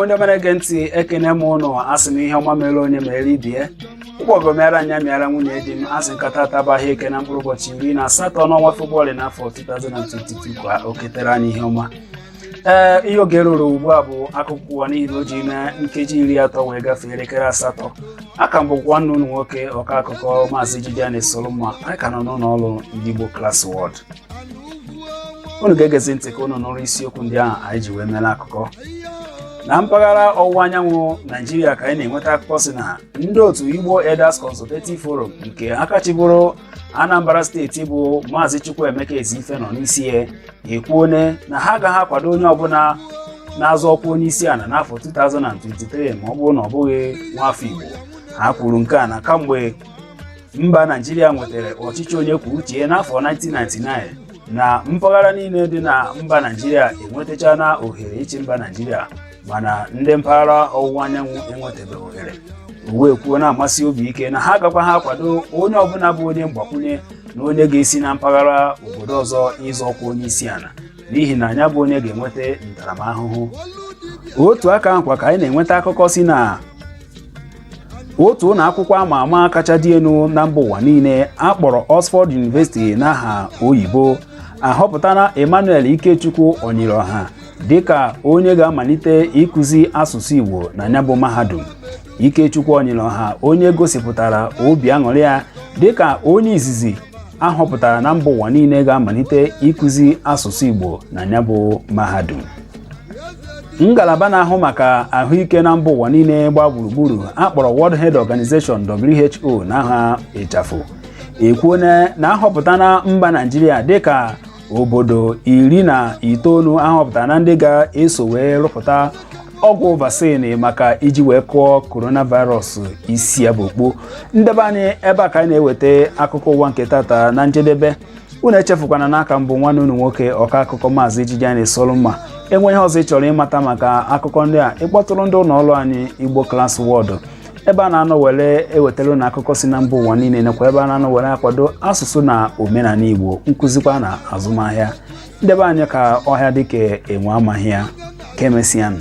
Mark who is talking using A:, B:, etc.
A: Igbo ndị mere ege ntị ekene m ụnụ asị m ihe ọma mere onye mere ibie ụgbọgọ mere anya mịara nwunye di m asị nkata tabaghị eke na mkpụrụ ụbọchị 18 n'ọnwa Febụwarị n'afọ 2022 ka o ketere anyị ihe ọma. Ihe oge ruru ugbu a bụ akụkọ ụwa n'ihi na o ji na nkeji 30 wee gafee elekere 8. Aka m bụkwa nwanne unu nwoke ọka akụkọ Maazị Ijiji Solomon. Anyị ka nọ n'ụlọ ọrụ ndị Igbo Klass World. Unu ga-egezi ntị ka unu nụrụ isiokwu ndị ahụ anyị ji wee mere akụkọ. Na mpaghara ọwụwa anyanwụ Naijiria ka anyị na-enweta akụkọ si na ndị otu Igbo Elders Consultative Forum nke akachiburu Anambra steeti bụ Maazị Chukwuemeka Eziife nọ n'isi ya ekwuone na ha agaghị akwado onye ọbụla na-azọ ọkwa onye isi ala n'afọ 2023 ma ọ bụrụ na ọ bụghị nwafọ Igbo. Ha kwuru nke a na kamgbe mba Naijiria nwetara ọchịchị onye kwuo uche ya n'afọ 1999 na mpaghara niile dị na mba Naijiria enwetachana ohere ịchị mba Naijiria, mana ndị mpaghara ọwụwa anyanwụ enwetabeghị ohere. Uwe kwuo na-amasị obi ike na ha agakwa ha akwado onye ọbụla bụ onye mgbakwunye na onye ga-esi na mpaghara obodo ọzọ ịzọ ọkwa onye isi ala, n'ihi na anya bụ onye ga-enweta ntaramahụhụ. Otu aka nkwa ka anyị na-enweta akụkọ si na otu ụlọ akwụkwọ ama ama kacha dị elu na mba ụwa niile akpọrọ Oxford University n'aha oyibo ahọpụtara Emmanuel Ikechukwu Onyiroha dịka onye ga-amalite ịkụzi asụsụ Igbo na ya bụ mahadum. Ikechukwu Onyiroha, onye gosipụtara obi aṅụrị ya dịka onye izizi ahọpụtara na mba ụwa niile ga-amalite ịkụzi asụsụ Igbo na ya bụ mahadum. Ngalaba na-ahụ maka ahụike na mba ụwa niile gba gburugburu akpọrọ World Health Organization WHO n'aha ịchafụ ekwuona na ahọpụta na mba Naijiria dịka obodo 19 ahọpụtara na ndị ga-eso wee rụpụta ọgwụ vaccine maka iji wee kụọ coronavirus isi ya bụ okpo. Ndebe anyị ebe a ka anyị na-eweta akụkọ ụwa nke tata na njedebe. Unu echefukwana n'aka mbụ nwanne unu nwoke ọka akụkọ Maazị Ijiji Solomon. Enwe ihe ọzọ ị chọrọ ịmata maka akụkọ ndị a, ịkpọtụrụ ndị ụlọ ọrụ anyị Igbo Klass World ebe a na-anọ were ewetara na akụkọ si na mba ụwa niile nakwa ebe a na-anọ were akwado asụsụ na omenala Igbo, nkụzikwa na azụmahịa. Ndebe anyị ka ọhịa dịka enwe amaghị ya. Ka emesịanụ.